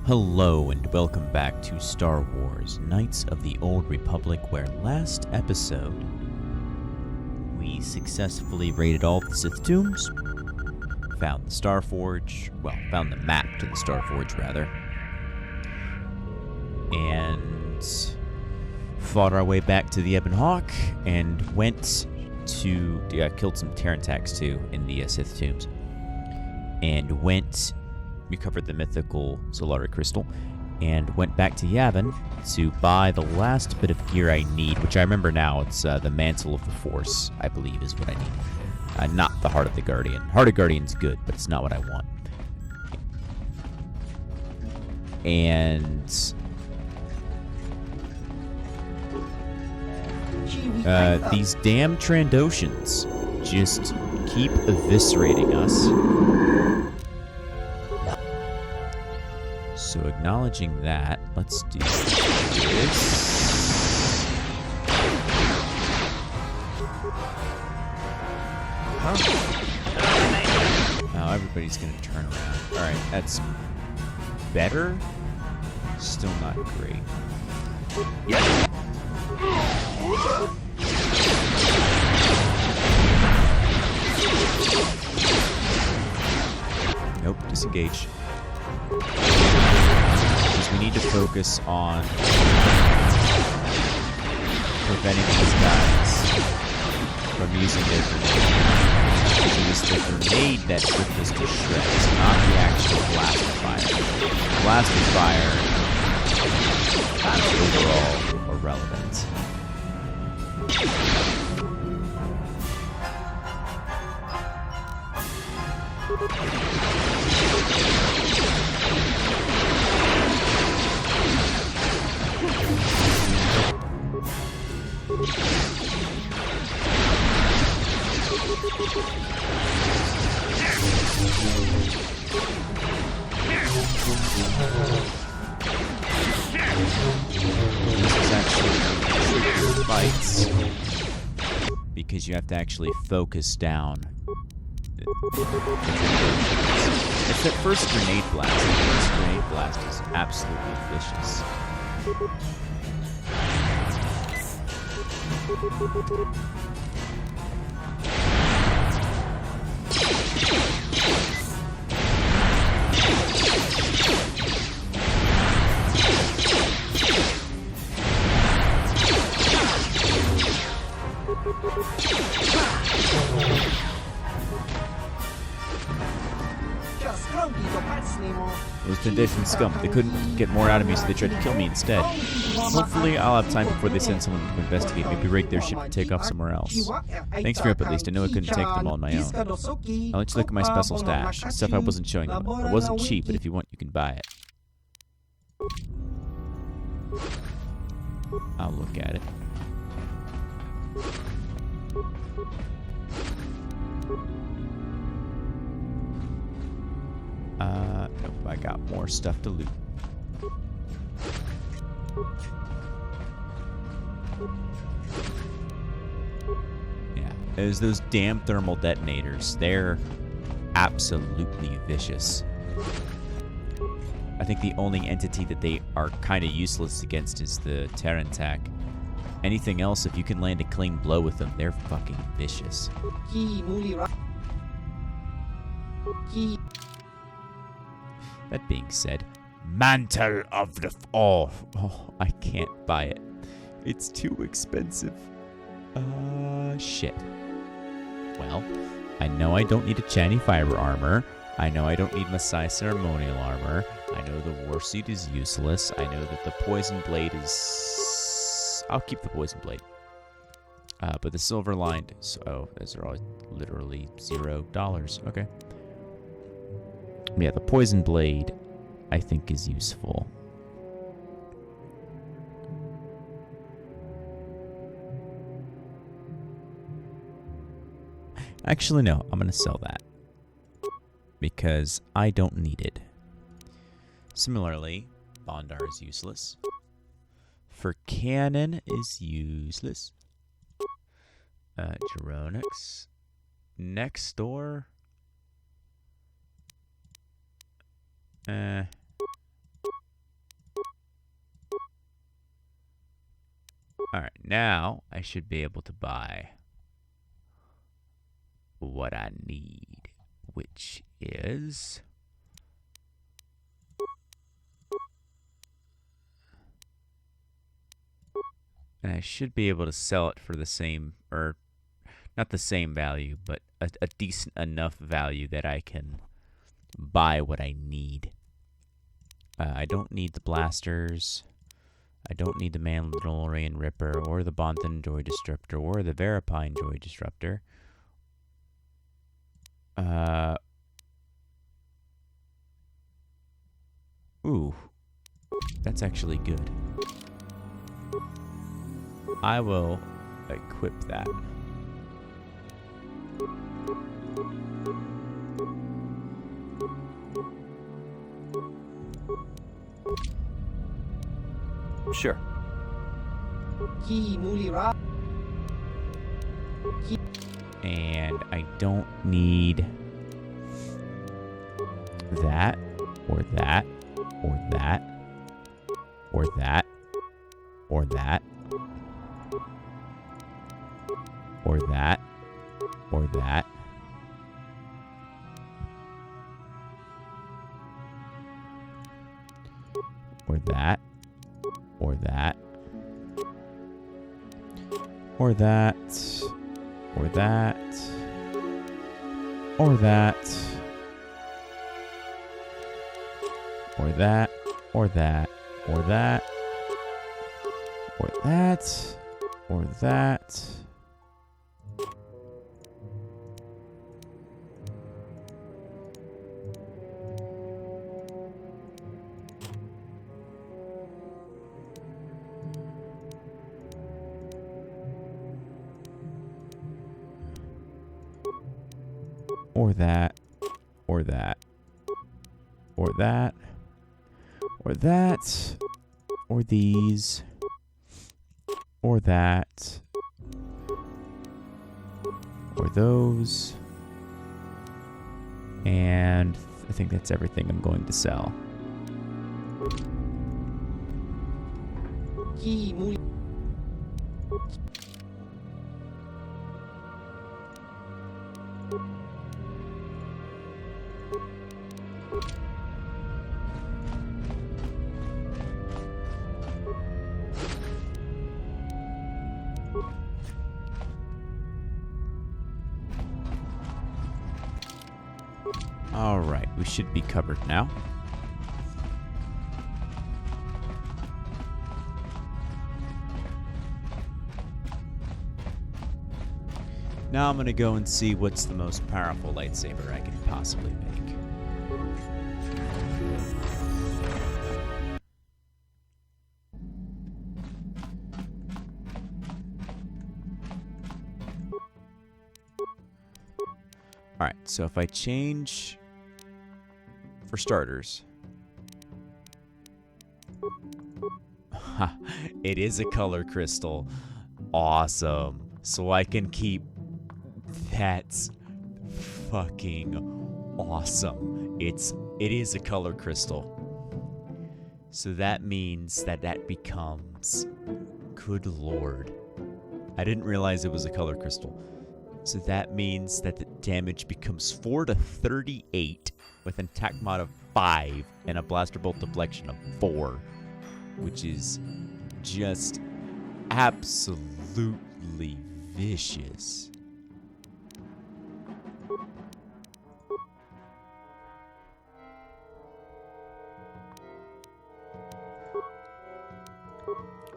Hello and welcome back to Star Wars Knights of the Old Republic, where last episode we successfully raided all the Sith tombs, found the Starforge, well, found the map to the Starforge rather, and fought our way back to the Ebon Hawk and went to, killed some Terrantaks too in the Sith tombs, and recovered the mythical Solari crystal, and went back to Yavin to buy the last bit of gear I need, which I remember now. It's the Mantle of the Force, I believe, is what I need. Not the Heart of the Guardian. Heart of Guardian's good, but it's not what I want. And these damn Trandoshans just keep eviscerating us. So acknowledging that, let's do this. Now everybody's gonna turn around. Alright, that's better. Still not great. Nope, disengage. We need to focus on preventing these guys from using their grenade. Because it was the grenade that ripped us to shreds, not the actual blast of fire. Blast of fire is overall irrelevant. This is actually trickier fights because you have to actually focus down. It's that first grenade blast. The first grenade blast is absolutely vicious. Those Tendation scum. They couldn't get more out of me, so they tried to kill me instead. Hopefully, I'll have time before they send someone to investigate. Maybe raid their ship and take off somewhere else. Thanks for your help, at least. I know I couldn't take them all on my own. I'll let you look at my special stash. Stuff I wasn't showing them. It wasn't cheap, but if you want, you can buy it. I'll look at it. Nope, I got more stuff to loot. Yeah, there's those damn thermal detonators. They're absolutely vicious. I think the only entity that they are kind of useless against is the Terrantak. Anything else, if you can land a clean blow with them, they're fucking vicious. That being said, Mantle of the... Oh, I can't buy it. It's too expensive. Shit. Well, I know I don't need a Chani Fiber armor. I know I don't need Masai Ceremonial armor. I know the Warsuit is useless. I know that the Poison Blade is... I'll keep the Poison Blade. But the Silver Lined... Oh, those are all literally $0. Okay. Yeah, the Poison Blade, I think, is useful. Actually, no, I'm going to sell that. Because I don't need it. Similarly, Bondar is useless. For Cannon is useless. Geronix. Next door. Alright, now I should be able to buy what I need, which is... And I should be able to sell it for the same, or not the same value, but a decent enough value that I can buy what I need. I don't need the blasters. I don't need the Mandalorian Ripper, or the Bonton Joy Disruptor, or the Verapine Joy Disruptor. Ooh, that's actually good. I will equip that. Sure. And I don't need that, or that, or that, or that, or that, or that, or that. Or that, or that, or that, or that, or that, or that, or that, or that, or that, or that. Or that, or that, or that, or that, or these, or that, or those, and I think that's everything I'm going to sell. All right, we should be covered now. Now I'm going to go and see what's the most powerful lightsaber I can possibly make. All right, so if I change, for starters, it is a color crystal. Awesome. So I can keep... That's fucking awesome. It is a color crystal. So that means that becomes... Good lord. I didn't realize it was a color crystal. So that means that the damage becomes 4 to 38 with an attack mod of 5 and a blaster bolt deflection of 4, which is just absolutely vicious.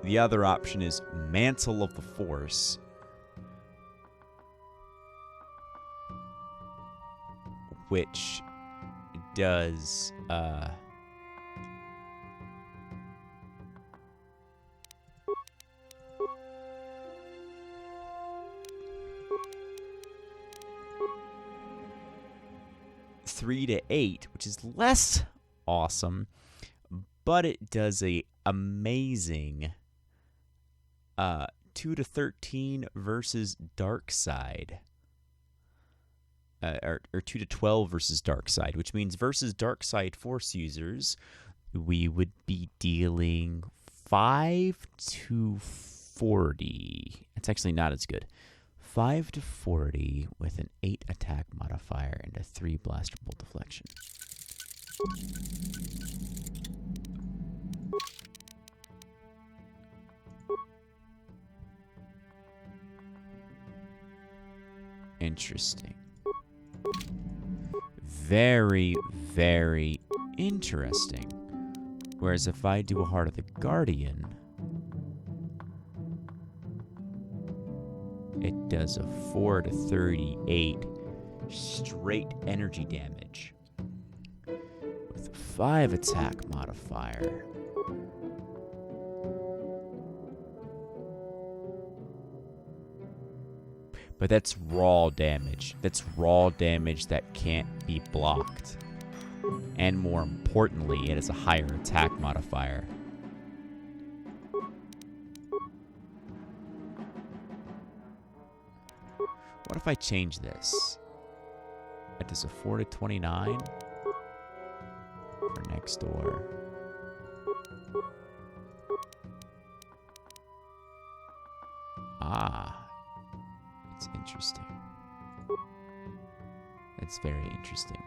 The other option is Mantle of the Force, which does 3 to 8, which is less awesome, but it does a amazing 2 to 13 versus Dark Side. Or 2 to 12 versus Dark Side, which means versus Dark Side Force users, we would be dealing 5 to 40. It's actually not as good. 5 to 40 with an 8 attack modifier and a 3 blaster bolt deflection. Interesting. Very, very interesting. Whereas if I do a Heart of the Guardian, it does a 4 to 38 straight energy damage with a 5 attack modifier. But that's raw damage. That's raw damage that can't be blocked. And more importantly, it has a higher attack modifier. What if I change this? That does a 4 to 29 for next door. Ah, it's interesting. That's very interesting.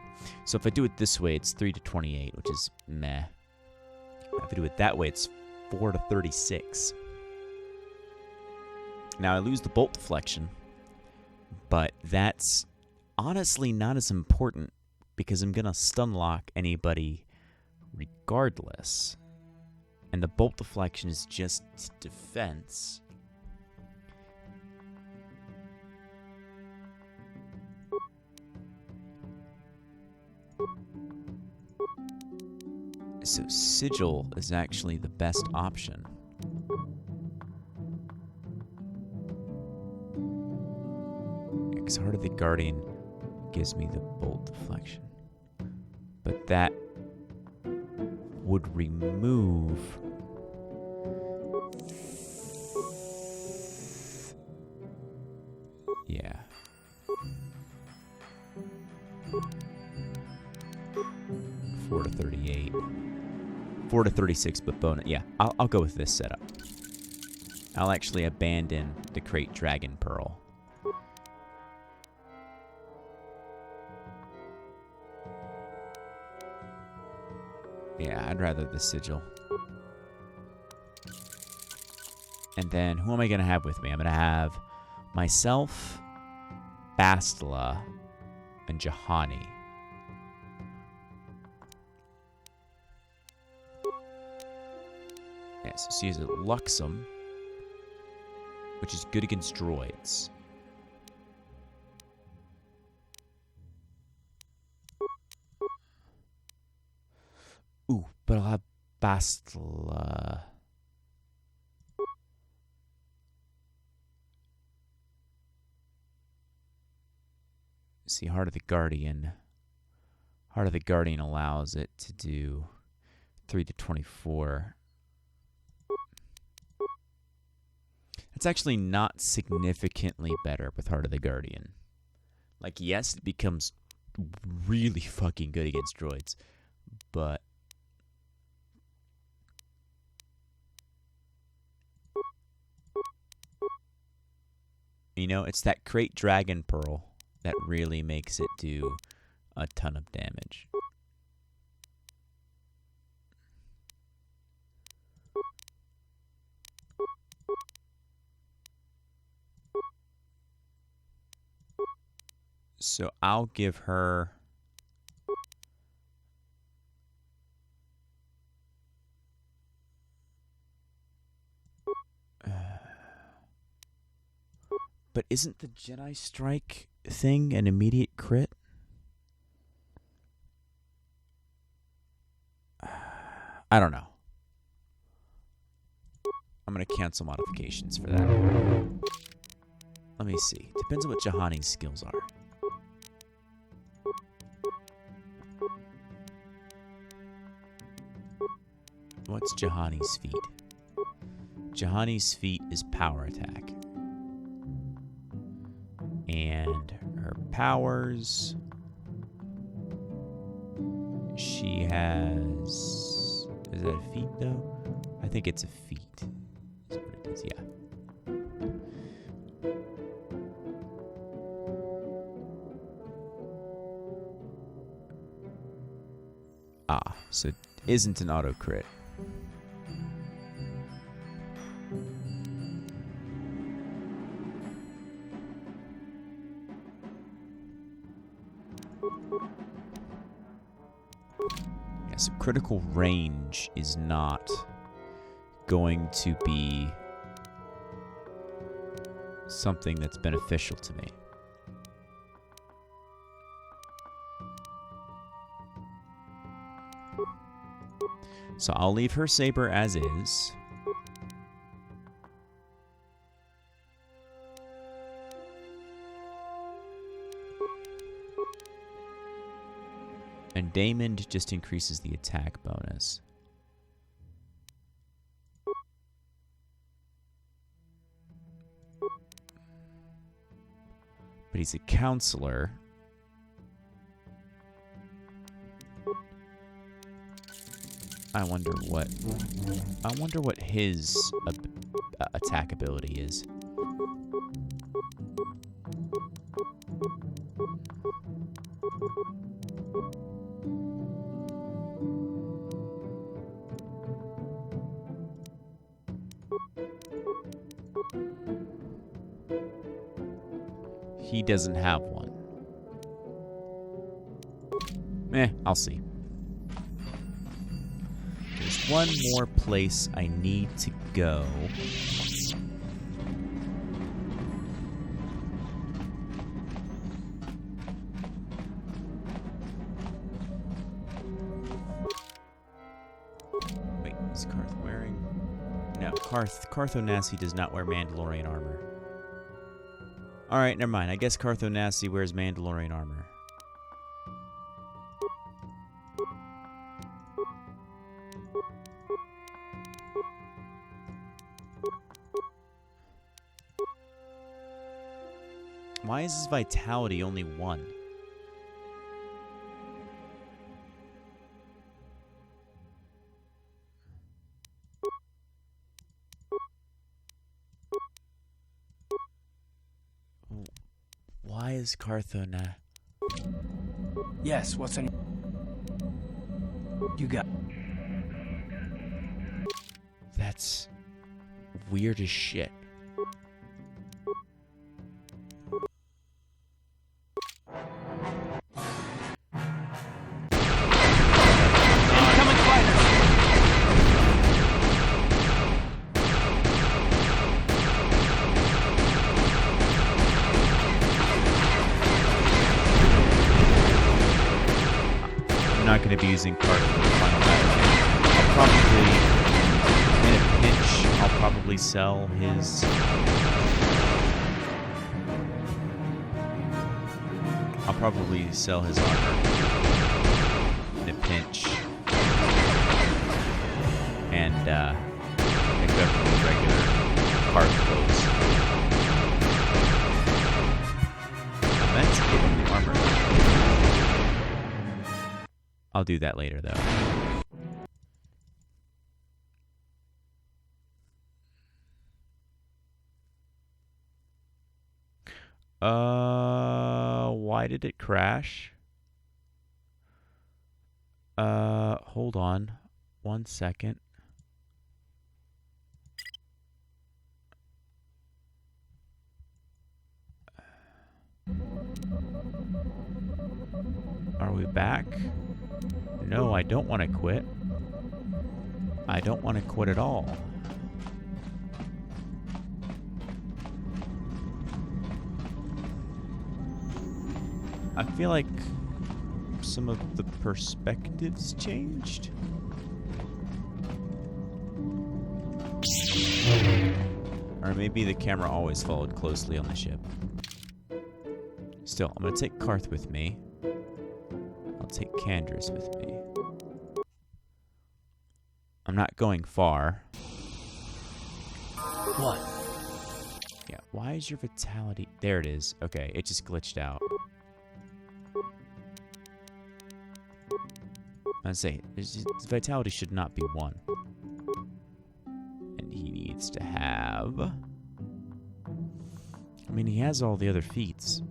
So if I do it this way, it's 3 to 28, which is meh. If I do it that way, it's 4 to 36. Now I lose the bolt deflection, but that's honestly not as important because I'm going to stun lock anybody regardless. And the bolt deflection is just defense. So Sigil is actually the best option. Because Heart of the Guardian gives me the bolt deflection. But that would remove... Yeah. 4 to 38. 4 to 36, but bonus. Yeah, I'll go with this setup. I'll actually abandon the Crate Dragon Pearl. Yeah, I'd rather the Sigil. And then, who am I going to have with me? I'm going to have myself, Bastila, and Juhani. Yes, so she has a Luxum, which is good against droids. Ooh, but I'll have Bastila. See, Heart of the Guardian. Heart of the Guardian allows it to do 3 to 24. It's actually not significantly better with Heart of the Guardian. Like, yes, it becomes really fucking good against droids, but you know, it's that Crate Dragon Pearl that really makes it do a ton of damage. So I'll give her... But isn't the Jedi Strike thing an immediate crit? I don't know. I'm going to cancel modifications for that. Let me see. Depends on what Juhani's skills are. What's Juhani's feat? Juhani's feat is power attack. And her powers... She has... Is that a feat, though? I think it's a feat. Is what it is, yeah. Ah, so it isn't an auto crit. Yeah, so critical range is not going to be something that's beneficial to me. So I'll leave her saber as is. And Damon just increases the attack bonus. But he's a counselor. I wonder what his attack ability is. He doesn't have one. I'll see. There's one more place I need to go. Wait, is Karth wearing... No, Karth does not wear Mandalorian armor. Alright, never mind. I guess Karth wears Mandalorian armor. Why is his vitality only 1? Why is Karthona? Yes, what's on... You got... That's weird as shit. Not going to be using Karth for the final battle. In a pinch, I'll probably sell his... armor. In a pinch. And, pick up the regular Karth clothes. I meant to give him the armor. I'll do that later, though. Why did it crash? Hold on. 1 second. Are we back? No, I don't want to quit. I don't want to quit at all. I feel like some of the perspectives changed. Or maybe the camera always followed closely on the ship. Still, I'm going to take Karth with me. I'll take Candra's with me. I'm not going far. What? Yeah, why is your vitality... There it is. Okay, it just glitched out. I say, his vitality should not be 1. And he needs to have... I mean, he has all the other feats.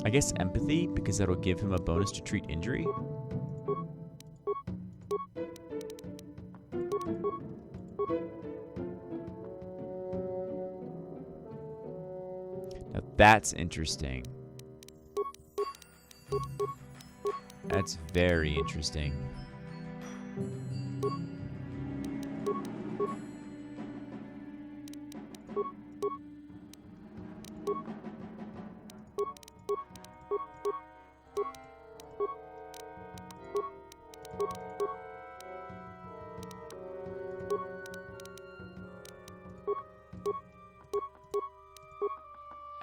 I guess empathy, because that'll give him a bonus to treat injury. Now that's interesting. That's very interesting.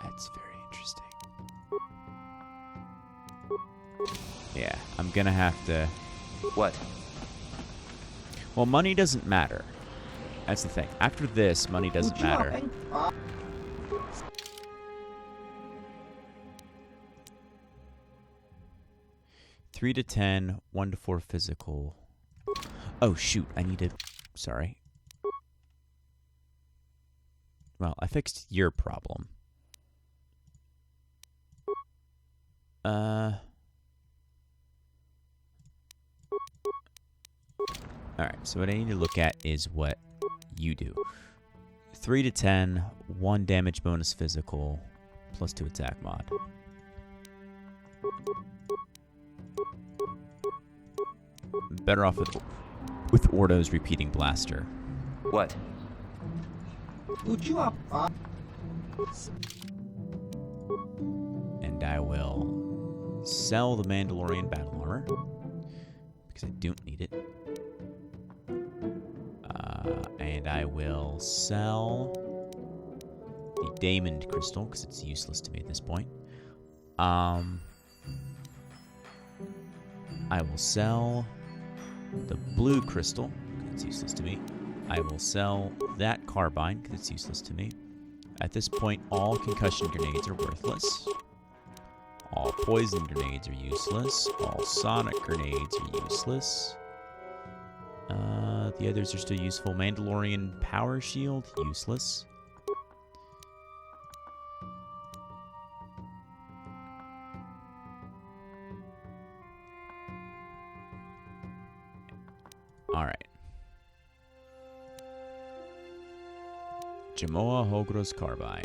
That's very interesting. Yeah, I'm gonna have to... What? Well, money doesn't matter. That's the thing. After this, money doesn't matter. Three to 10, 1 to 4 physical. Oh, shoot. I need to... Sorry. Well, I fixed your problem. Alright, so what I need to look at is what you do. 3 to 10, 1 damage bonus physical, plus 2 attack mod. Better off with Ordo's repeating blaster. What? And I will sell the Mandalorian battle armor, because I don't need it. And I will sell the Diamond Crystal, because it's useless to me at this point. I will sell the Blue Crystal, because it's useless to me. I will sell that Carbine, because it's useless to me. At this point, all concussion grenades are worthless. All poison grenades are useless. All sonic grenades are useless. The others are still useful. Mandalorian Power Shield, useless. Alright. Jamoa Hogro's Carbine.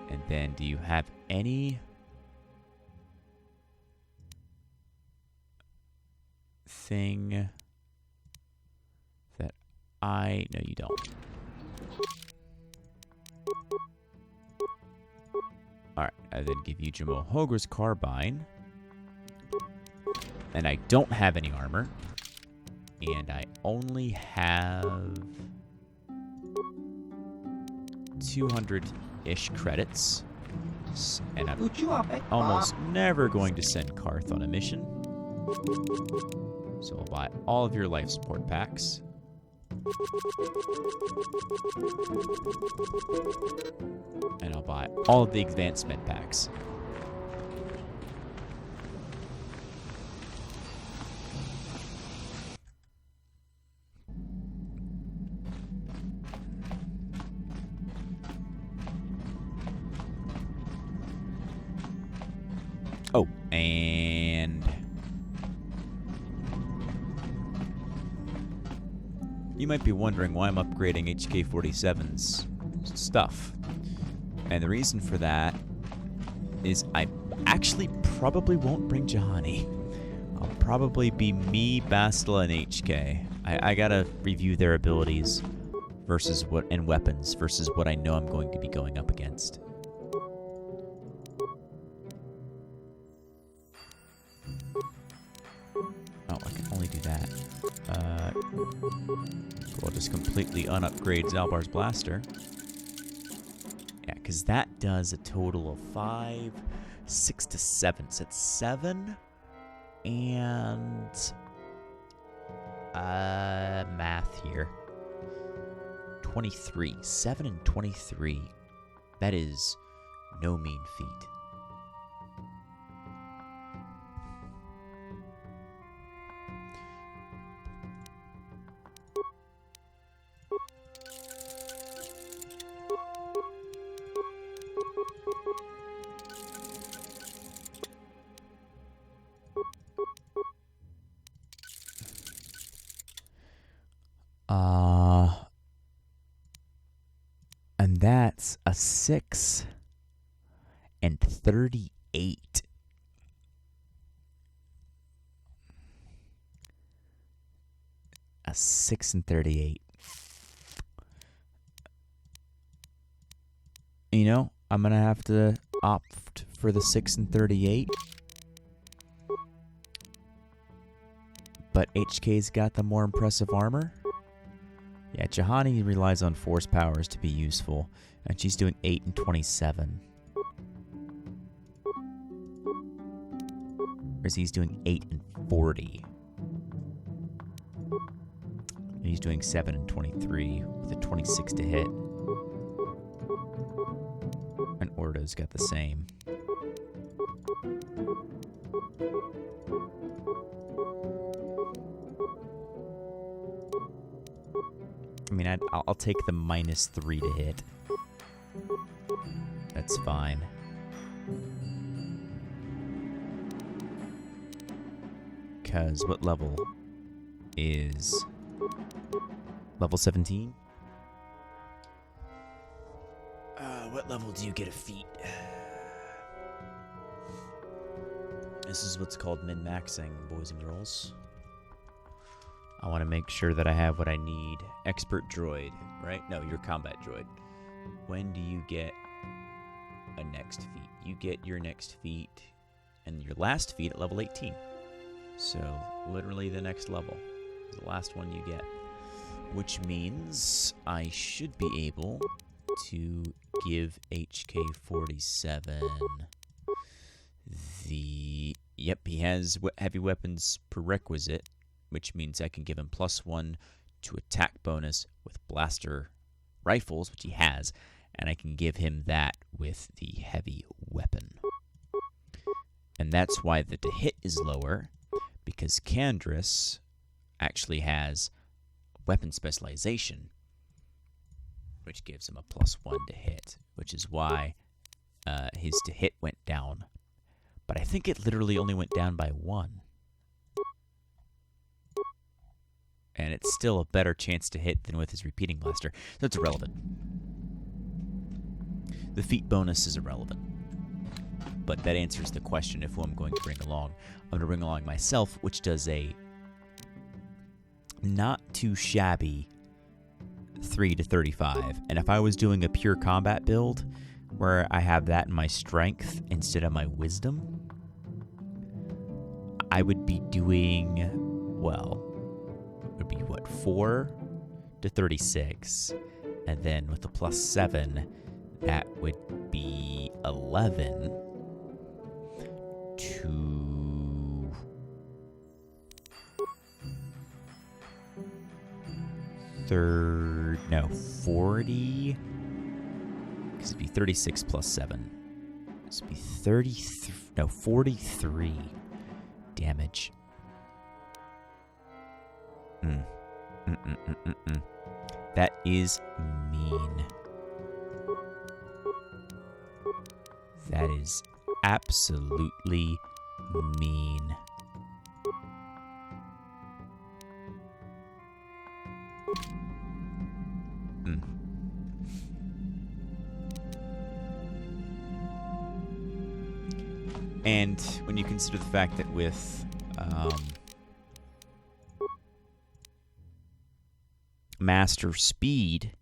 And then, do you have any thing that I... No, you don't. Alright, I then give you Jamoa Hogro's Carbine. And I don't have any armor. And I only have 200-ish credits. And I'm almost never going to send Karth on a mission. So I'll buy all of your life support packs. And I'll buy all of the advanced med packs. Oh, and you might be wondering why I'm upgrading HK-47's stuff. And the reason for that is I actually probably won't bring Jahani. I'll probably be me, Bastila, and HK. I gotta review their abilities versus what, and weapons versus what I know I'm going to be going up against. Oh, I can only do that. I'll just completely unupgrade Zalbar's blaster. Yeah, because that does a total of 5, 6 to 7. So it's 7 and math here. 23. 7 and 23. That is no mean feat. that's a 6 and 38. A 6 and 38. You know, I'm going to have to opt for the 6 and 38. But HK's got the more impressive armor. Yeah, Jahani relies on force powers to be useful. And she's doing 8 and 27. Whereas he's doing 8 and 40. And he's doing 7 and 23 with a 26 to hit. And Ordo's got the same. I mean, I'll take the -3 to hit. That's fine. Because what level is... Level 17? What level do you get a feat? This is what's called min-maxing, boys and girls. I want to make sure that I have what I need. Expert droid, right? No, your combat droid. When do you get a next feat? You get your next feat and your last feat at level 18. So, literally the next level is the last one you get. Which means I should be able to give HK47 the... Yep, he has heavy weapons prerequisite, which means I can give him +1 to attack bonus with blaster rifles, which he has, and I can give him that with the heavy weapon. And that's why the to hit is lower, because Kandris actually has weapon specialization, which gives him a +1 to hit, which is why his to hit went down. But I think it literally only went down by 1. And it's still a better chance to hit than with his repeating blaster, so it's irrelevant. The feat bonus is irrelevant. But that answers the question of who I'm going to bring along. I'm going to bring along myself, which does a not too shabby 3 to 35. And if I was doing a pure combat build, where I have that in my strength instead of my wisdom, I would be doing, well, would be what, 4 to 36, and then with the +7, that would be 11 to 40, because it'd be 36 +7. This would be 43 damage. That is mean. That is absolutely mean. And when you consider the fact that with Master Speed,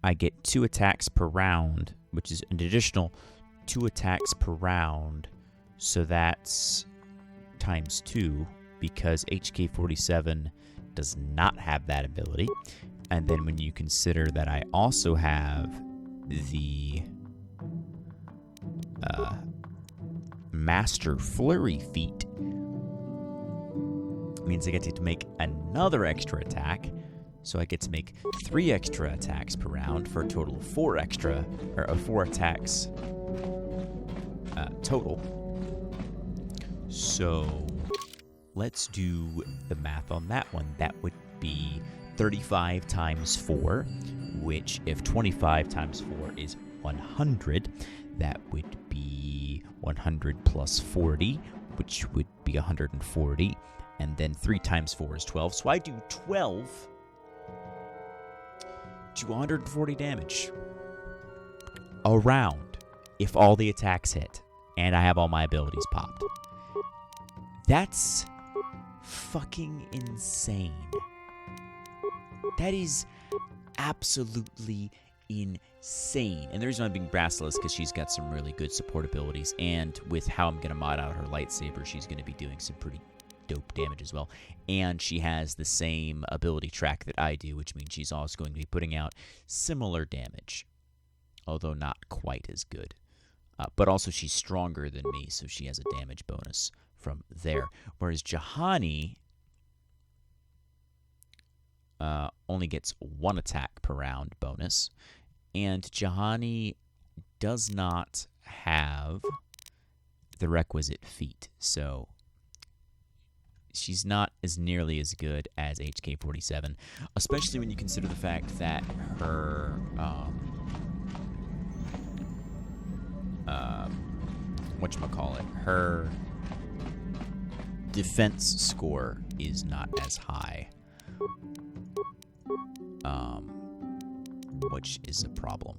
I get 2 attacks per round, which is an additional 2 attacks per round. So that's times 2, because HK47 does not have that ability. And then when you consider that I also have the Master Flurry feat, means I get to make another extra attack. So I get to make 3 extra attacks per round for a total of 4 attacks total. So let's do the math on that one. That would be 35 times 4, which if 25 times 4 is 100, that would be 100 plus 40, which would be 140. And then 3 times 4 is 12. So I do 12 to 140 damage. a round if all the attacks hit and I have all my abilities popped. That's fucking insane. That is absolutely insane. And the reason I'm being Brassel is because she's got some really good support abilities, and with how I'm going to mod out her lightsaber, she's going to be doing some pretty dope damage as well. And she has the same ability track that I do, which means she's also going to be putting out similar damage, although not quite as good. But also she's stronger than me, so she has a damage bonus from there. Whereas Juhani only gets 1 attack per round bonus, and Juhani does not have the requisite feat, so she's not as nearly as good as HK47, especially when you consider the fact that her her defense score is not as high, which is a problem.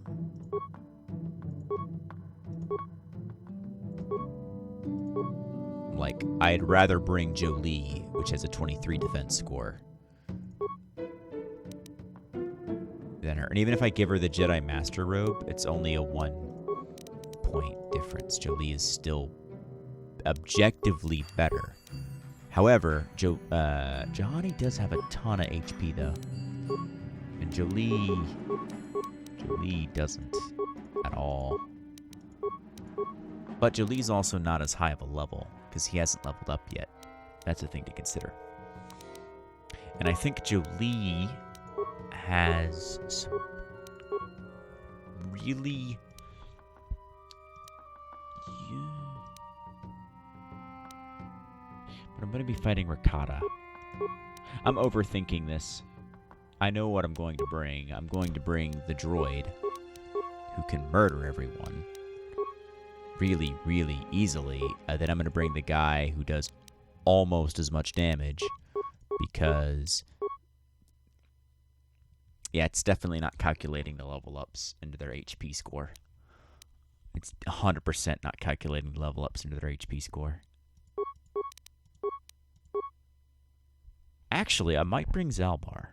Like, I'd rather bring Jolie, which has a 23 defense score, than her. And even if I give her the Jedi Master Robe, it's only a 1-point difference. Jolie is still objectively better. However, Juhani does have a ton of HP, though. And Jolie doesn't at all. But Jolie's also not as high of a level, because he hasn't leveled up yet. That's a thing to consider. And I think Jolie has some really... But I'm going to be fighting Rakata. I'm overthinking this. I know what I'm going to bring. I'm going to bring the droid, who can murder everyone really, really easily. Then I'm going to bring the guy who does almost as much damage, because... yeah, it's definitely not calculating the level ups into their HP score. It's 100% not calculating the level ups into their HP score. Actually, I might bring Zalbar.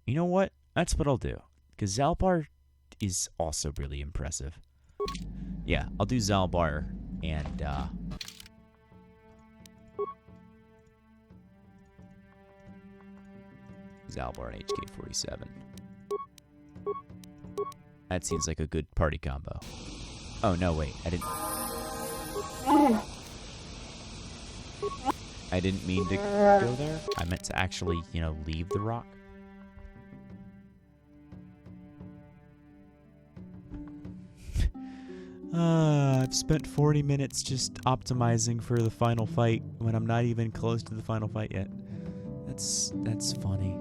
You know what? That's what I'll do. Because Zalbar is also really impressive. Yeah, I'll do Zalbar and... Zalbar and HK47. That seems like a good party combo. Oh, no, wait. I didn't mean to go there. I meant to actually, leave the rock. I've spent 40 minutes just optimizing for the final fight when I'm not even close to the final fight yet. That's funny.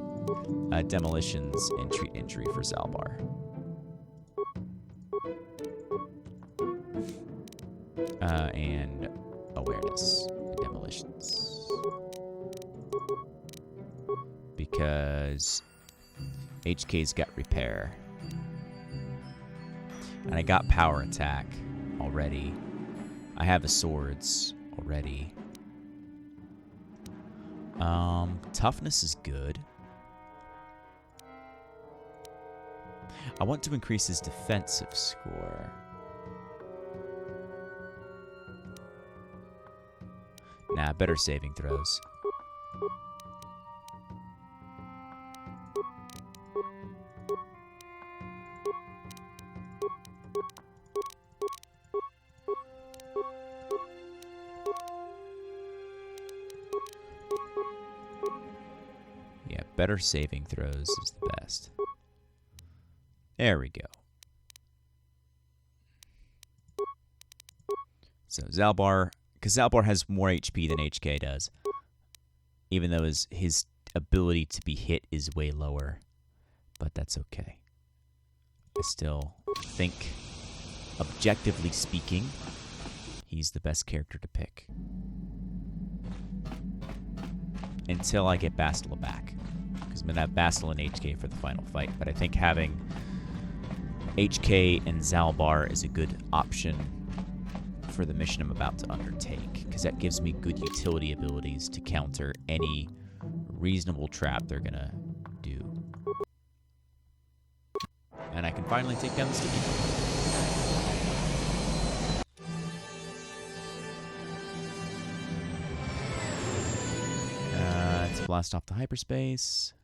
Demolitions entry for Zalbar. And awareness. Demolitions. Because HK's got repair. And I got power attack already. I have the swords already. Toughness is good. I want to increase his defensive score. Nah, better saving throws. Yeah, better saving throws is the best. There we go. So Zalbar, because Zalbar has more HP than HK does, even though his ability to be hit is way lower, but that's okay. I still think, objectively speaking, he's the best character to pick. Until I get Bastila back. Because I'm going to have Bastila and HK for the final fight, but I think having HK and Zalbar is a good option for the mission I'm about to undertake, because that gives me good utility abilities to counter any reasonable trap they're gonna do. And I can finally take down the sticky. Let's blast off the hyperspace.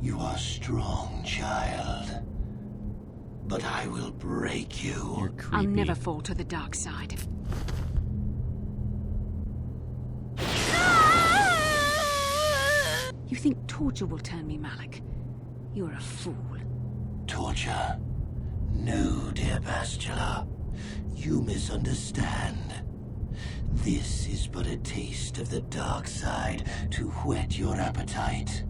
You are strong, child. But I will break you. You're creepy. I'll never fall to the dark side. You think torture will turn me, Malik? You're a fool. Torture? No, dear Bastila. You misunderstand. This is but a taste of the dark side to whet your appetite.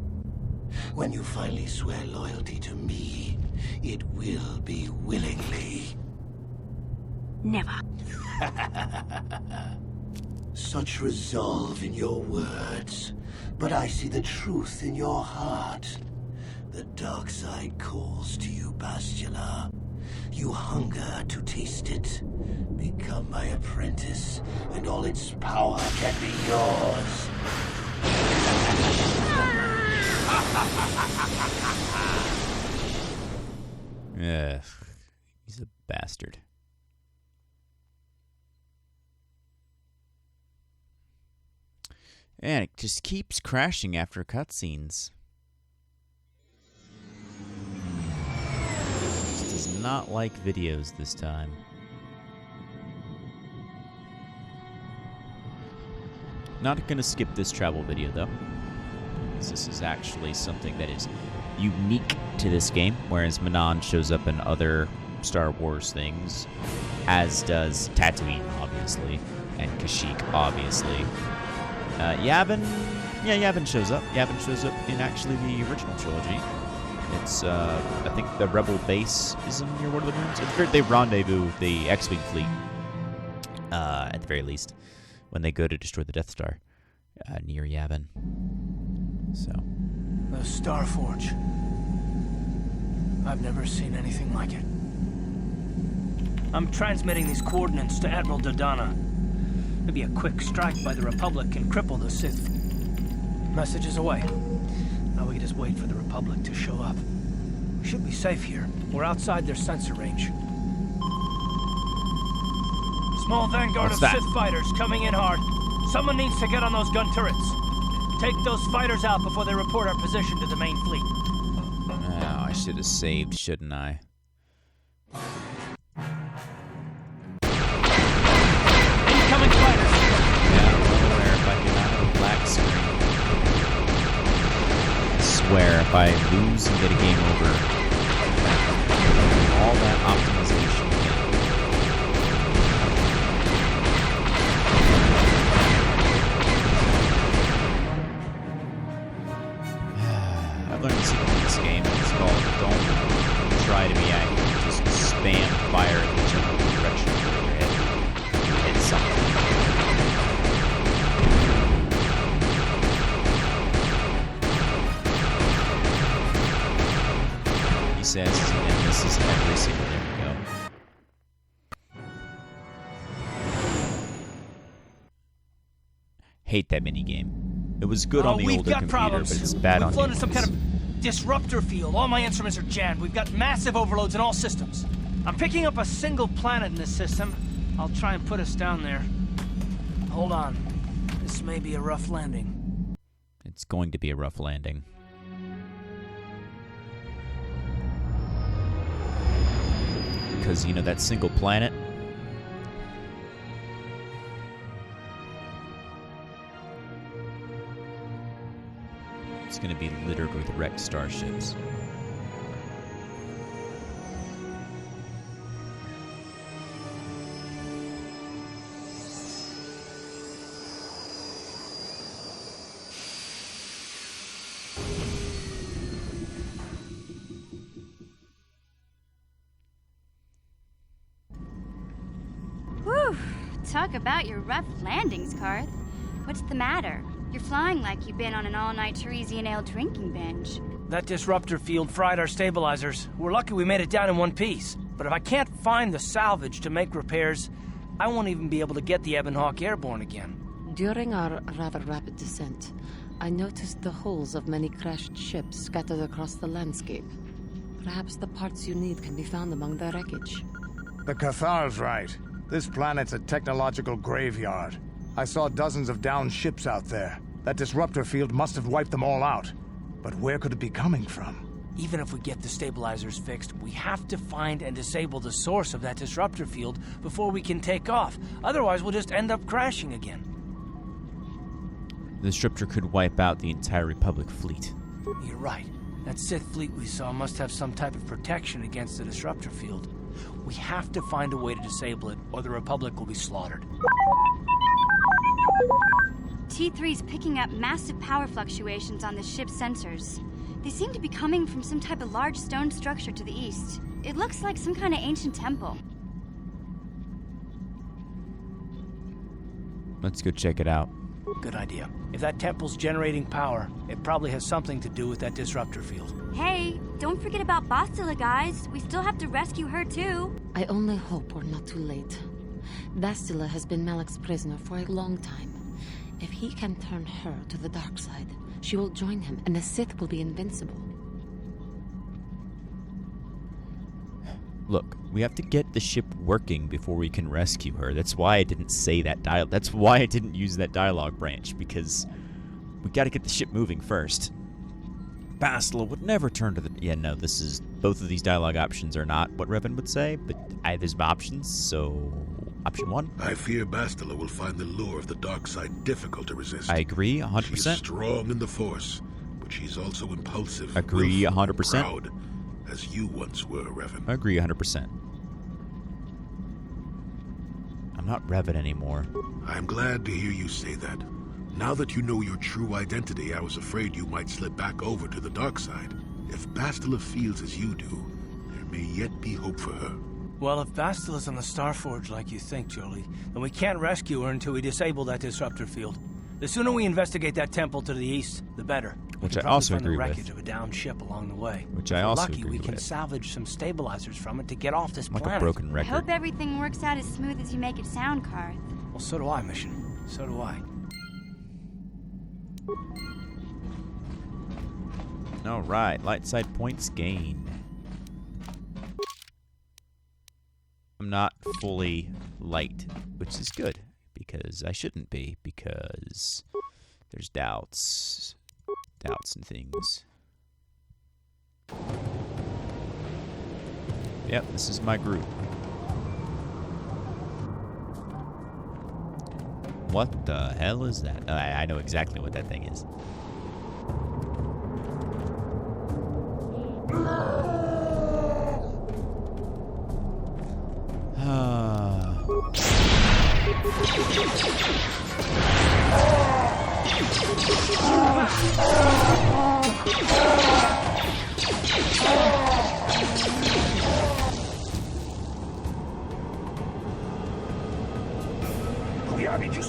When you finally swear loyalty to me, it will be willingly. Never. Such resolve in your words, but I see the truth in your heart. The dark side calls to you, Bastila. You hunger to taste it. Become my apprentice, and all its power can be yours. Ugh, he's a bastard. And it just keeps crashing after cutscenes. Just does not like videos this time. Not gonna skip this travel video though, because this is actually something that is unique to this game, whereas Manon shows up in other Star Wars things, as does Tatooine, obviously, and Kashyyyk, obviously. Yavin shows up. Yavin shows up in actually the original trilogy. It's, I think the Rebel base is in near one of the moons. They rendezvous with the X-Wing fleet, at the very least, when they go to destroy the Death Star, near Yavin. So. The Starforge. I've never seen anything like it. I'm transmitting these coordinates to Admiral Dodonna. Maybe a quick strike by the Republic can cripple the Sith. Message is away. Now we can just wait for the Republic to show up. We should be safe here. We're outside their sensor range. Small vanguard of Sith fighters coming in hard. Someone needs to get on those gun turrets. Take those fighters out before they report our position to the main fleet. Oh, I should have saved, shouldn't I? Incoming fighters! Yeah, I'm well aware if I get out of the black screen. I swear, if I lose and get a game over, all that optimization again. I've learned a secret in this game. It's called don't try to be accurate. Just spam fire in the general direction of your head. Hit something. He says, and this is every single there we go. Hate that minigame. It was good on the older computer, but it's bad on We've new flooded some ones. kind of disruptor field. All my instruments are jammed. We've got massive overloads in all systems. I'm picking up a single planet in this system. I'll try and put us down there. Hold on. This may be a rough landing. It's going to be a rough landing. Because, you know, that single planet, it's going to be littered with wrecked starships. Talk about your rough landings, Karth. What's the matter? You're flying like you've been on an all-night Teresian ale drinking binge. That disruptor field fried our stabilizers. We're lucky we made it down in one piece. But if I can't find the salvage to make repairs, I won't even be able to get the Ebon Hawk airborne again. During our rather rapid descent, I noticed the hulls of many crashed ships scattered across the landscape. Perhaps the parts you need can be found among the wreckage. The KotOR's right. This planet's a technological graveyard. I saw dozens of downed ships out there. That disruptor field must have wiped them all out. But where could it be coming from? Even if we get the stabilizers fixed, we have to find and disable the source of that disruptor field before we can take off. Otherwise, we'll just end up crashing again. The disruptor could wipe out the entire Republic fleet. You're right. That Sith fleet we saw must have some type of protection against the disruptor field. We have to find a way to disable it, or the Republic will be slaughtered. T3's picking up massive power fluctuations on the ship's sensors. They seem to be coming from some type of large stone structure to the east. It looks like some kind of ancient temple. Let's go check it out. Good idea. If that temple's generating power, it probably has something to do with that disruptor field. Hey, don't forget about Bastila, guys. We still have to rescue her, too. I only hope we're not too late. Bastila has been Malak's prisoner for a long time. If he can turn her to the dark side, she will join him, and the Sith will be invincible. Look, we have to get the ship working before we can rescue her. That's why I didn't say that dialogue. That's why I didn't use that dialogue branch, because we got to get the ship moving first. Bastila would never turn to the... Yeah, no, this is... Both of these dialogue options are not what Revan would say, but there's options, so... Option 1. I fear Bastila will find the lure of the dark side difficult to resist. I agree, 100%. She's strong in the Force, but she's also impulsive. Agree, 100%. Proud, as you once were, Revan. I agree, 100%. I'm not Revan anymore. I'm glad to hear you say that. Now that you know your true identity, I was afraid you might slip back over to the dark side. If Bastila feels as you do, there may yet be hope for her. Well, if Bastila's on the Starforge like you think, Jolie, then we can't rescue her until we disable that disruptor field. The sooner we investigate that temple to the east, the better. Which I also agree with. The wreckage of a downed ship along the way. Which I also agree with. If we're lucky, we can with. salvage some stabilizers from it to get off this Like planet. a broken I record. hope everything works out as smooth as you make it sound, Karth. Well, so do I, Mission. So do I. Alright, light side points gained. I'm not fully light, which is good, because I shouldn't be, because there's doubts and things. Yep, this is my group. What the hell is that? I know exactly what that thing is.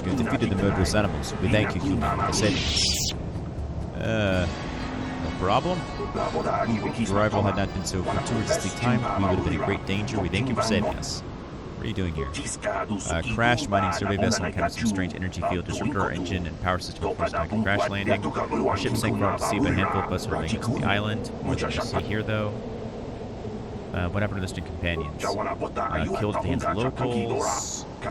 You defeated the murderous animals. We thank you, human, for saving us. No problem. Your arrival had not been so gratuitously timed, we would have been in great danger. We thank you for saving us. What are you doing here? Crashed mining survey vessel encountered some strange energy field, disrupted our engine and power system forced back to crash landing. Our ship sank from to sea, but a handful of us remained to the island. More than you see here, though. What happened to the distant companions? Killed at the hands of locals. You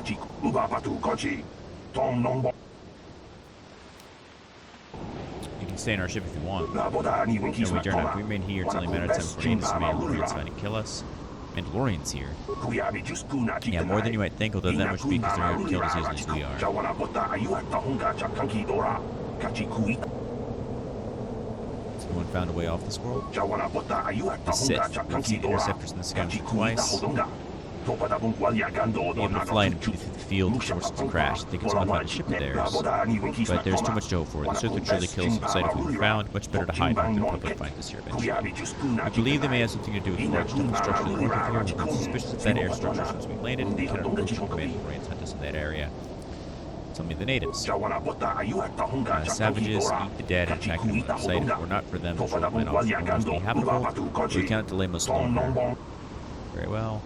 can stay in our ship if you want. No, we dare not. We remain here. It's only a matter of time for any Mandalorians find and kill us. Mandalorians here. Yeah, more than you might think, although that much be because they're going to kill us as we are. Someone found a way off this world? The Sith. We've seen interceptors in the sky twice. able to fly through the field before it's crashed. They can someone find a ship of theirs, but there's too much to hope for. The Sith would surely kill us inside if we were found. Much better to hide than the public find us here eventually. I believe they may have something to do with the large tunnel structure that we're here. We've been suspicious of that air structure since we landed, and we cannot approach the command Marines hunt us in that area. Tell me the natives. Savages eat the dead and attack them on sight. If it were not for them, the shore might almost be habitable. We cannot delay much longer. Very well.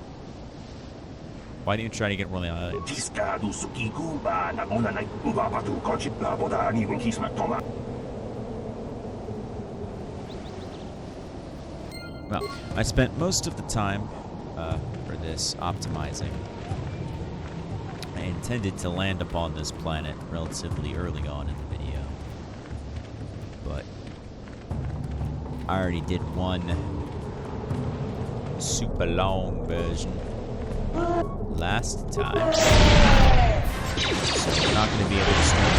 Why didn't you try to get one of the islands? Well, I spent most of the time for this optimizing. I intended to land upon this planet relatively early on in the video, but I already did one super long version last time, so we're not going to be able to start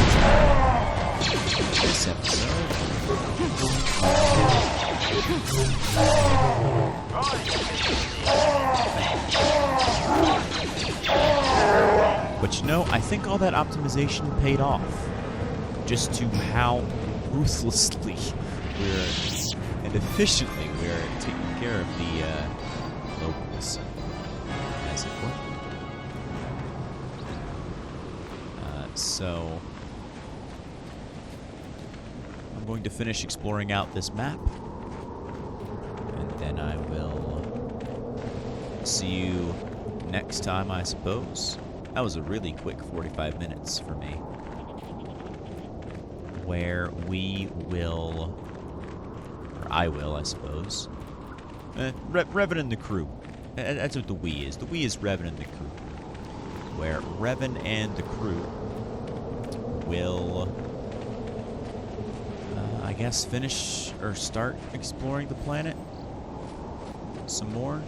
this episode. But you know, I think all that optimization paid off. Just to how ruthlessly and efficiently we're taking care of the locals, as it were. So I'm going to finish exploring out this map, and then I will see you next time, I suppose. That was a really quick 45 minutes for me, where we will, or I will, I suppose, Revan and the crew. That's what the we is. The we is Revan and the crew, where Revan and the crew will, I guess, finish or start exploring the planet some more.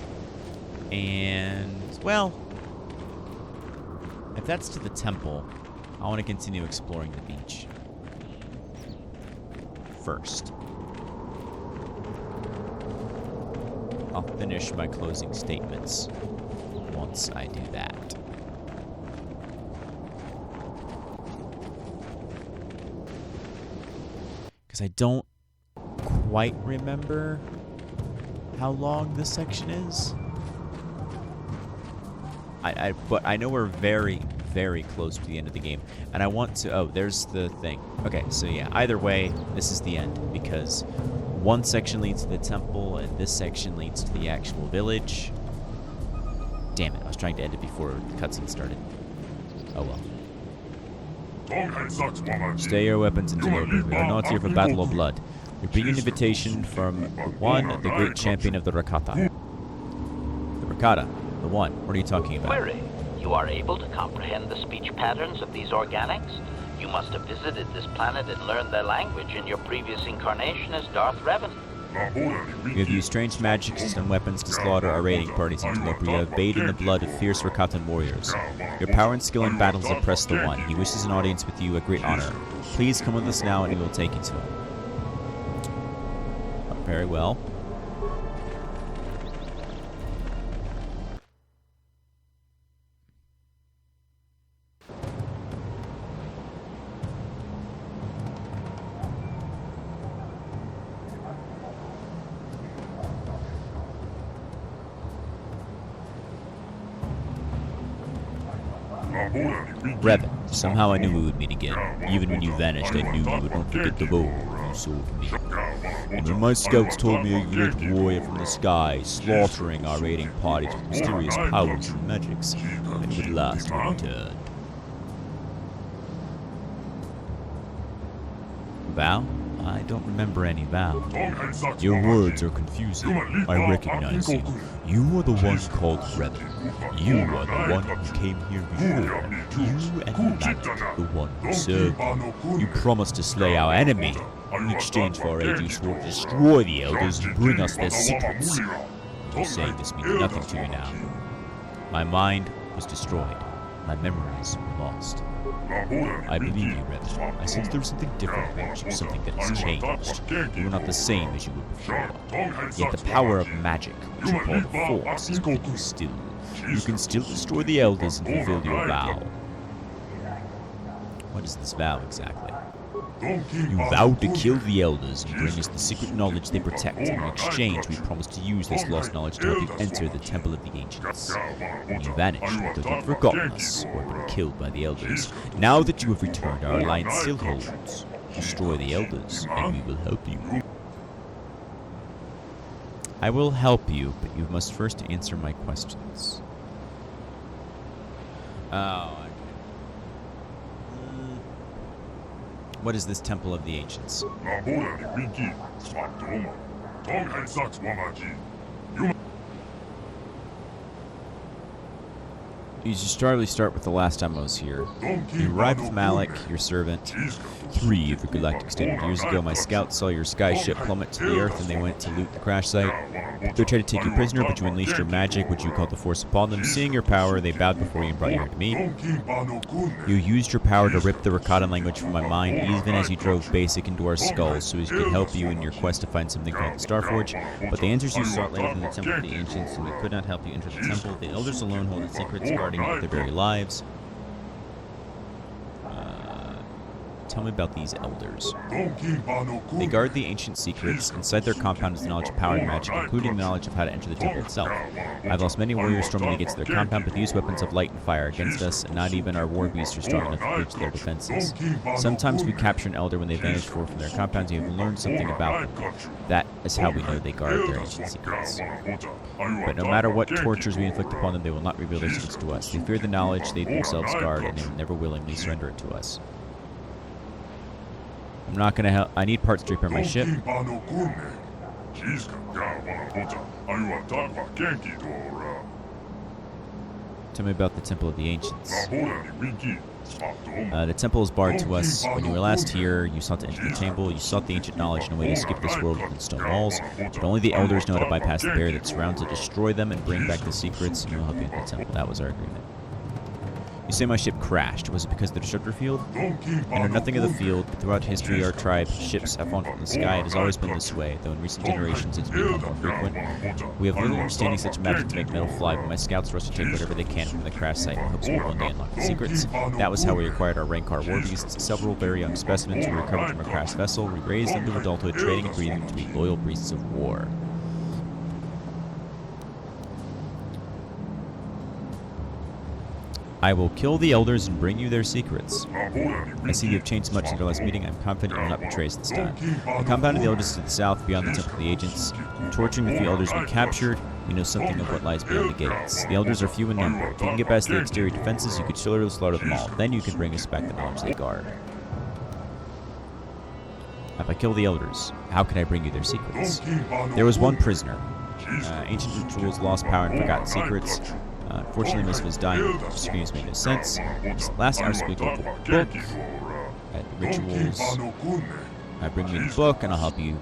And, well, if that's to the temple, I want to continue exploring the beach first. I'll finish my closing statements once I do that. Because I don't quite remember how long this section is. But I know we're very, very close to the end of the game. And I want to... Oh, there's the thing. Okay, so yeah, either way, this is the end. Because one section leads to the temple, and this section leads to the actual village. Damn it, I was trying to end it before the cutscene started. Oh well. Stay your weapons and deliver. We are not here for battle or blood. We bring an invitation from one, the great champion of the Rakata. The Rakata. The one. What are you talking about? Query. You are able to comprehend the speech patterns of these organics? You must have visited this planet and learned their language in your previous incarnation as Darth Revan. You have used strange magics and weapons to slaughter our raiding parties in Talopa. You have bathed in the blood of fierce Rakatan warriors. Your power and skill in battles oppress the One. He wishes an audience with you, a great honor. Please come with us now and we will take you to him. Very well. Revan, somehow I knew we would meet again. Even when you vanished, I knew you would not forget the bow you sold me. And when my scouts told me a great warrior from the sky, slaughtering our raiding parties with mysterious powers and magics, and would last when returned. Vow? I don't remember any vow. Your words are confusing. I recognize you. You are the one called Revan. You are the one who came here before. You and Malik, the one who served you. You promised to slay our enemy. In exchange for our aid, you swore to destroy the Elders and bring us their secrets. You're saying this means nothing to you now. My mind was destroyed. My memories were lost. I believe you, Revan. I sense there was something different about you, something that has changed. You are not the same as you were before. Yet the power of magic, which you call the Force, is with you still. You can still destroy the Elders and fulfill your vow. What is this vow exactly? You vowed to kill the Elders and bring us the secret knowledge they protect. In exchange, we promised to use this lost knowledge to help you enter the Temple of the Ancients. You vanished, though you've forgotten us, or been killed by the Elders. Now that you have returned, our alliance still holds. Destroy the Elders, and we will help you. I will help you, but you must first answer my questions. Oh, what is this Temple of the Ancients? You should probably start with the last time I was here. You arrived with Malik, your servant, 3 of the Galactic Standard. Years ago, my scouts saw your sky ship plummet to the Earth, and they went to loot the crash site. They tried to take you prisoner, but you unleashed your magic, which you called the Force upon them. Seeing your power, they bowed before you and brought you here to me. You used your power to rip the Rakatan language from my mind, even as you drove basic into our skulls, so as we could help you in your quest to find something called the Starforge. But the answers you sought lay within the Temple of the Ancients, and we could not help you enter the temple. The Elders alone hold its secrets, guarding it with their very lives. Tell me about these Elders. They guard the ancient secrets. Inside their compound is the knowledge of power and magic, including the knowledge of how to enter the temple itself. I've lost many warriors storming the gates of their compound, but these weapons of light and fire against us, and not even our war beasts are strong enough to breach their defenses. Sometimes we capture an Elder when they vanish forth from their compounds, and we have learned something about them. That is how we know they guard their ancient secrets. But no matter what tortures we inflict upon them, they will not reveal their secrets to us. They fear the knowledge they themselves guard, and they will never willingly surrender it to us. I'm not gonna help. I need parts to repair my ship. Tell me about the Temple of the Ancients. The temple is barred to us. When you were last here, you sought to enter the temple. You sought the ancient knowledge in a way to escape this world within stone walls. But only the Elders know how to bypass the barrier that surrounds it, destroy them, and bring back the secrets, and we'll help you enter the temple. That was our agreement. You say my ship crashed. Was it because of the disruptor field? I know nothing of the field, but throughout history our tribe's ships have fallen from the sky. It has always been this way, though in recent generations it's become more frequent. We have little understanding such magic to make metal fly, but my scouts rush to take whatever they can from the crash site in hopes we will one day unlock the secrets. That was how we acquired our Rancor war beasts. Several very young specimens we recovered from a crashed vessel. We raised them to adulthood, training and breeding them to be loyal priests of war. I will kill the Elders and bring you their secrets. I see you have changed much since our last meeting. I'm confident you will not betray us this time. The compound of the Elders is to the south, beyond the Temple of the Agents. Torturing the few Elders we captured, we know something of what lies beyond the gates. The Elders are few in number. If you can get past the exterior defenses, you could surely slaughter them all. Then you can bring us back the knowledge they guard. If I kill the Elders, how can I bring you their secrets? There was one prisoner. Ancient rituals, lost power, and forgotten secrets. Unfortunately, most of his dying screams made no sense. Last hour speak of the book. The rituals. Bring me the book, and I'll help you.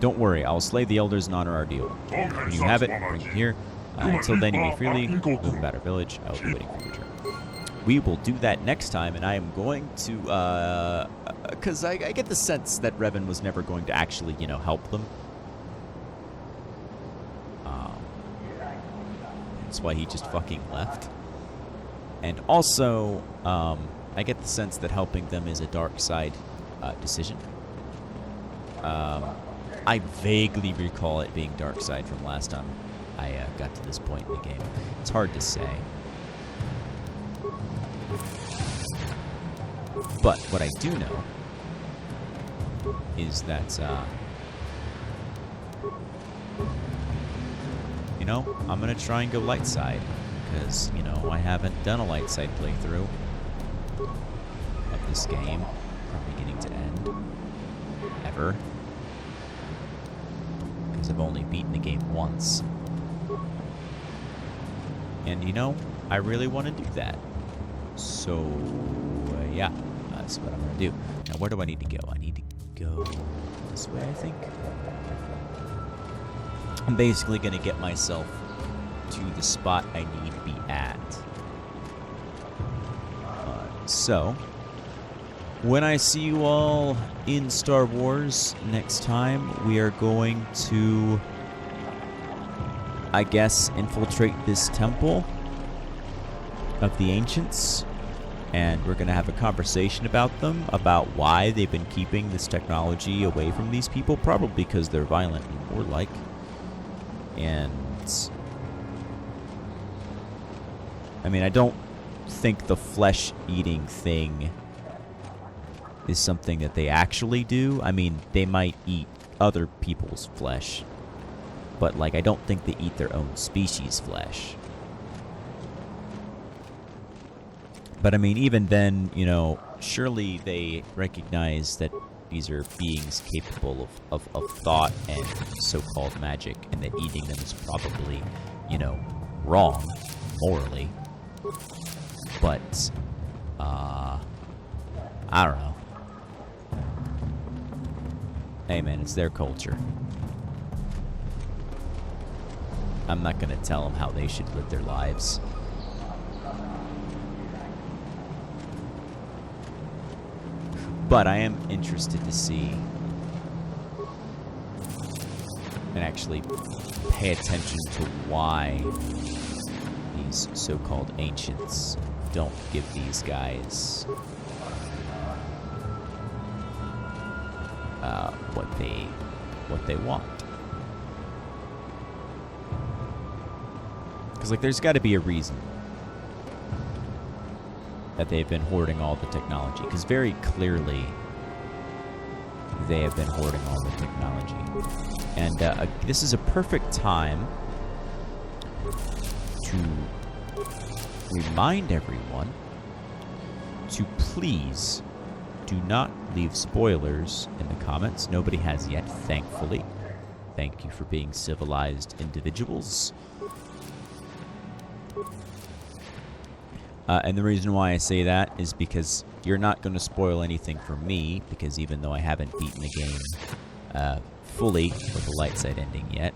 Don't worry, I will slay the Elders and honor our deal. When you have it, bring it here. Until then, you may freely move about our village. I will be waiting for your return. We will do that next time, and I am going to, because I get the sense that Revan was never going to actually, help them. That's why he just fucking left. And also, I get the sense that helping them is a dark side decision. I vaguely recall it being dark side from last time I got to this point in the game. It's hard to say. But what I do know is that, I'm going to try and go light side, because, I haven't done a light side playthrough of this game from beginning to end, ever, because I've only beaten the game once. And, I really want to do that. So, yeah, that's what I'm going to do. Now, where do I need to go? I need to go this way, I think. I'm basically going to get myself to the spot I need to be at. So, when I see you all in Star Wars next time, we are going to, I guess, infiltrate this temple of the Ancients. And we're going to have a conversation about them, about why they've been keeping this technology away from these people. Probably because they're violent and warlike. And I mean, I don't think the flesh-eating thing is something that they actually do. I mean, they might eat other people's flesh, but, like, I don't think they eat their own species' flesh. But, I mean, even then, you know, surely they recognize that these are beings capable of thought and so-called magic, and that eating them is probably, you know, wrong, morally. But, I don't know. Hey man, it's their culture. I'm not gonna tell them how they should live their lives. But I am interested to see and actually pay attention to why these so-called ancients don't give these guys what they want. Because, like, there's got to be a reason that they've been hoarding all the technology. Because very clearly, they have been hoarding all the technology. And this is a perfect time to remind everyone to please do not leave spoilers in the comments. Nobody has yet, thankfully. Thank you for being civilized individuals. And the reason why I say that is because you're not going to spoil anything for me, because even though I haven't beaten the game fully with the light side ending yet,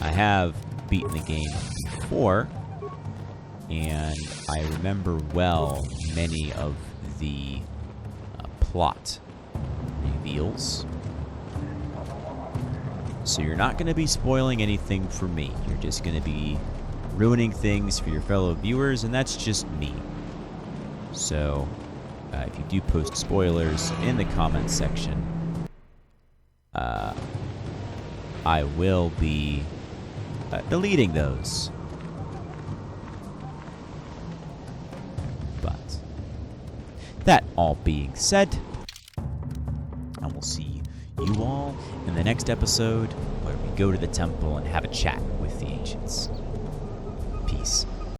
I have beaten the game before, and I remember well many of the plot reveals. So you're not going to be spoiling anything for me. You're just going to be ruining things for your fellow viewers, and that's just me. So, if you do post spoilers in the comments section, I will be deleting those. But, that all being said, I will see you all in the next episode, where we go to the temple and have a chat with the ancients. Peace.